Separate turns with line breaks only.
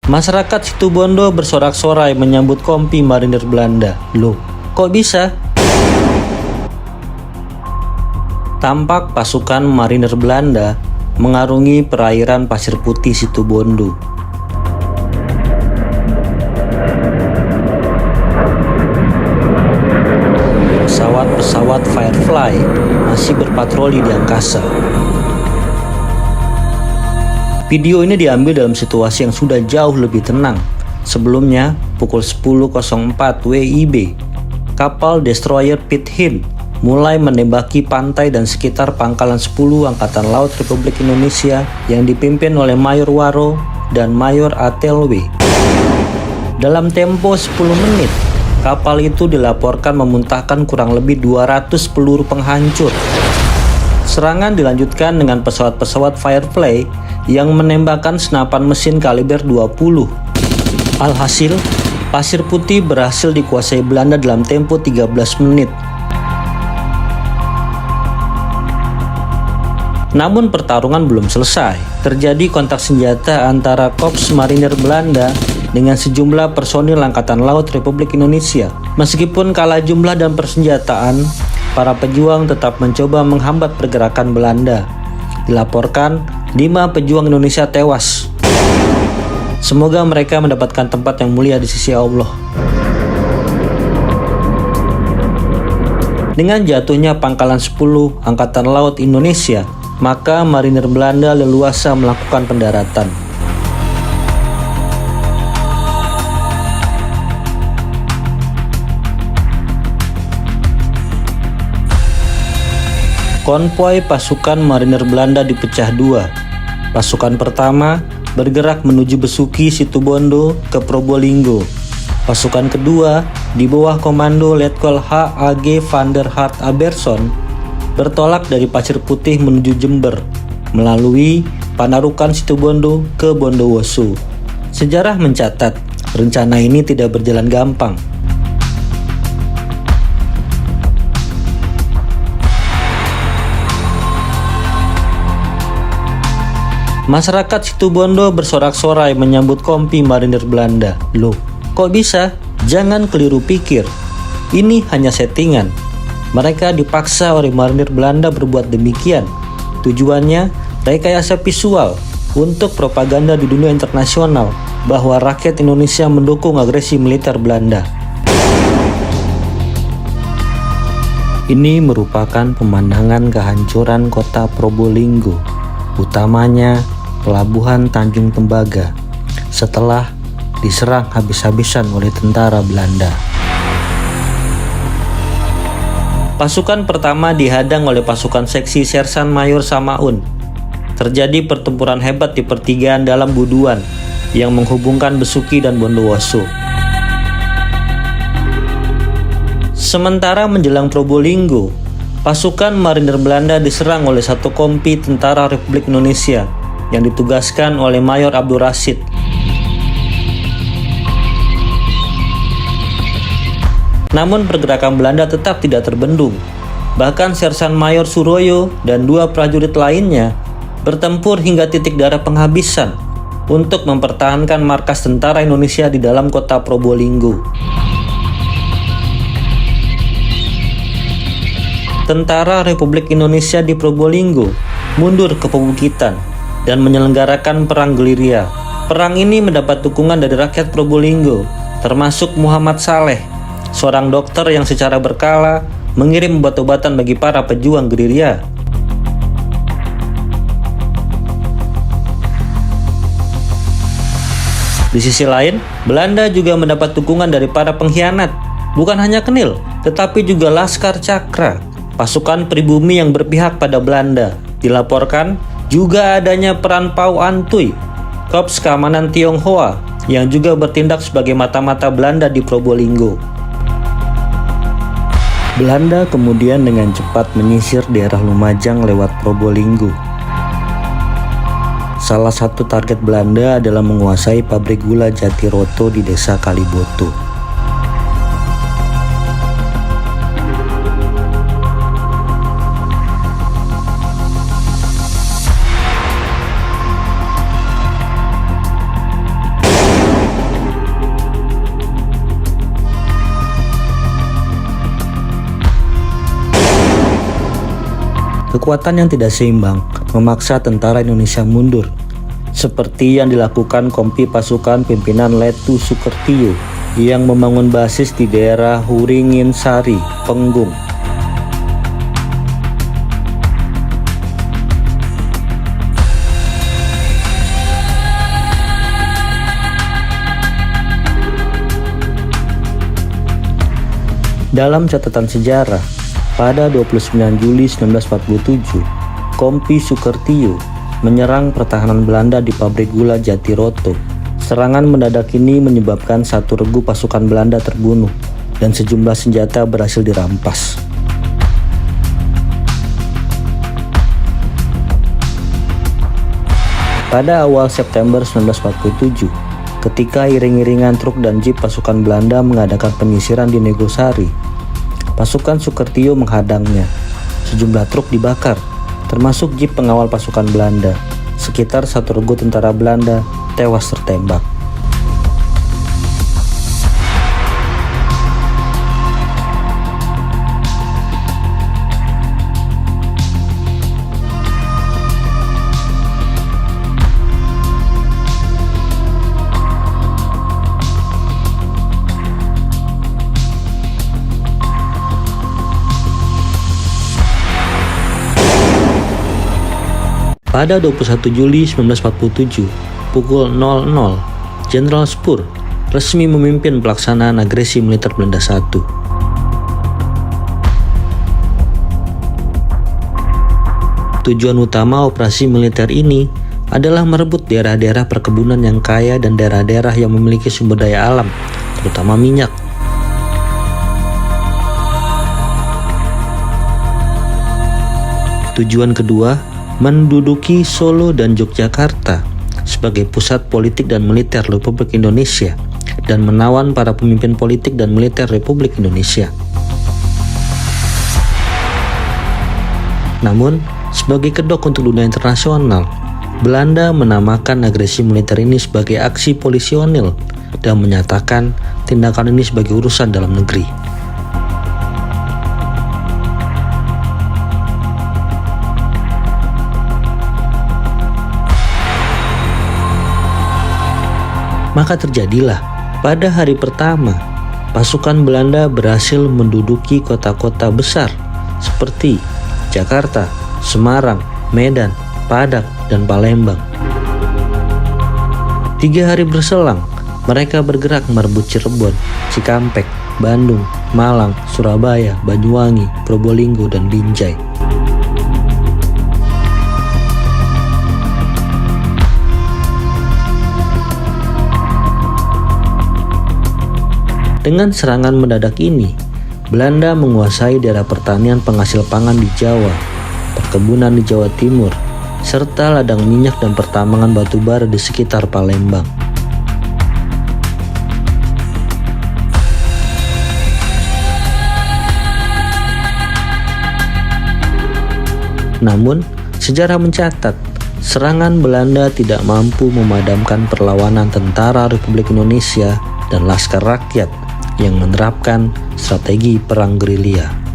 Masyarakat Situbondo bersorak-sorai menyambut kompi marinir Belanda. Loh, kok bisa? Tampak pasukan marinir Belanda mengarungi perairan Pasir Putih Situbondo. Pesawat Firefly masih berpatroli di angkasa. Video ini diambil dalam situasi yang sudah jauh lebih tenang. Sebelumnya, pukul 10.04 WIB, kapal destroyer Pitt Heen mulai menembaki pantai dan sekitar pangkalan 10 Angkatan Laut Republik Indonesia yang dipimpin oleh Mayor Waro dan Mayor Atelwe. Dalam tempo 10 menit, kapal itu dilaporkan memuntahkan kurang lebih 200 peluru penghancur. Serangan dilanjutkan dengan pesawat-pesawat Firefly yang menembakkan senapan mesin kaliber 20. Alhasil, Pasir Putih berhasil dikuasai Belanda dalam tempo 13 menit. Namun pertarungan belum selesai. Terjadi kontak senjata antara Korps Marinir Belanda dengan sejumlah personil Angkatan Laut Republik Indonesia. Meskipun kalah jumlah dan persenjataan, para pejuang tetap mencoba menghambat pergerakan Belanda. Dilaporkan 5 pejuang Indonesia tewas. Semoga mereka mendapatkan tempat yang mulia di sisi Allah. Dengan jatuhnya pangkalan 10 Angkatan Laut Indonesia, maka marinir Belanda leluasa melakukan pendaratan. Konvoi pasukan marinir Belanda dipecah dua. Pasukan pertama bergerak menuju Besuki Situbondo ke Probolinggo. Pasukan kedua di bawah komando Letkol H.A.G. van der Hart Aberson bertolak dari Pasir Putih menuju Jember melalui Panarukan Situbondo ke Bondowoso. Sejarah mencatat rencana ini tidak berjalan gampang. Masyarakat Situbondo bersorak-sorai menyambut kompi marinir Belanda. Loh, kok bisa? Jangan keliru pikir. Ini hanya settingan. Mereka dipaksa oleh marinir Belanda berbuat demikian. Tujuannya rekayasa visual untuk propaganda di dunia internasional bahwa rakyat Indonesia mendukung agresi militer Belanda. Ini merupakan pemandangan kehancuran kota Probolinggo, utamanya Pelabuhan Tanjung Tembaga, setelah diserang habis-habisan oleh tentara Belanda. Pasukan pertama dihadang oleh pasukan seksi Sersan Mayor Samaun. Terjadi pertempuran hebat di pertigaan dalam Buduan yang menghubungkan Besuki dan Bondowoso. Sementara menjelang Probolinggo, pasukan marinir Belanda diserang oleh satu kompi tentara Republik Indonesia yang ditugaskan oleh Mayor Abdul Rashid. Namun pergerakan Belanda tetap tidak terbendung. Bahkan Sersan Mayor Suroyo dan 2 prajurit lainnya bertempur hingga titik darah penghabisan untuk mempertahankan markas tentara Indonesia di dalam kota Probolinggo. Tentara Republik Indonesia di Probolinggo mundur ke pebukitan dan menyelenggarakan perang gerilya. Perang ini mendapat dukungan dari rakyat Probolinggo, termasuk Muhammad Saleh, seorang dokter yang secara berkala mengirim obat-obatan bagi para pejuang gerilya. Di sisi lain, Belanda juga mendapat dukungan dari para pengkhianat, bukan hanya Kenil, tetapi juga Laskar Cakra, pasukan pribumi yang berpihak pada Belanda. Dilaporkan juga adanya peran Pau Antui, Korps Keamanan Tionghoa, yang juga bertindak sebagai mata-mata Belanda di Probolinggo. Belanda kemudian dengan cepat menyisir daerah Lumajang lewat Probolinggo. Salah satu target Belanda adalah menguasai pabrik gula Jatiroto di desa Kaliboto. kekuatan yang tidak seimbang memaksa tentara Indonesia mundur, seperti yang dilakukan kompi pasukan pimpinan Letu Sukertio yang membangun basis di daerah Huringin Sari, Penggung. Dalam catatan sejarah, pada 29 Juli 1947, Kompi Sukertio menyerang pertahanan Belanda di pabrik gula Jatiroto. Serangan mendadak ini menyebabkan satu regu pasukan Belanda terbunuh dan sejumlah senjata berhasil dirampas. Pada awal September 1947, ketika iring-iringan truk dan jeep pasukan Belanda mengadakan penyisiran di Negosari, pasukan Sukertio menghadangnya. Sejumlah truk dibakar, termasuk jeep pengawal pasukan Belanda. Sekitar satu regu tentara Belanda tewas tertembak. Pada 21 Juli 1947, pukul 00, Jenderal Spoor resmi memimpin pelaksanaan agresi militer Belanda I. Tujuan utama operasi militer ini adalah merebut daerah-daerah perkebunan yang kaya dan daerah-daerah yang memiliki sumber daya alam, terutama minyak. Tujuan kedua, menduduki Solo dan Yogyakarta sebagai pusat politik dan militer Republik Indonesia dan menawan para pemimpin politik dan militer Republik Indonesia. Namun, sebagai kedok untuk dunia internasional, Belanda menamakan agresi militer ini sebagai aksi polisionil dan menyatakan tindakan ini sebagai urusan dalam negeri. Maka terjadilah pada hari pertama, pasukan Belanda berhasil menduduki kota-kota besar seperti Jakarta, Semarang, Medan, Padang, dan Palembang. 3 hari berselang, mereka bergerak merebut Cirebon, Cikampek, Bandung, Malang, Surabaya, Banyuwangi, Probolinggo, dan Binjai. Dengan serangan mendadak ini, Belanda menguasai daerah pertanian penghasil pangan di Jawa, perkebunan di Jawa Timur, serta ladang minyak dan pertambangan batu bara di sekitar Palembang. Namun, sejarah mencatat, serangan Belanda tidak mampu memadamkan perlawanan tentara Republik Indonesia dan Laskar Rakyat yang menerapkan strategi perang gerilya.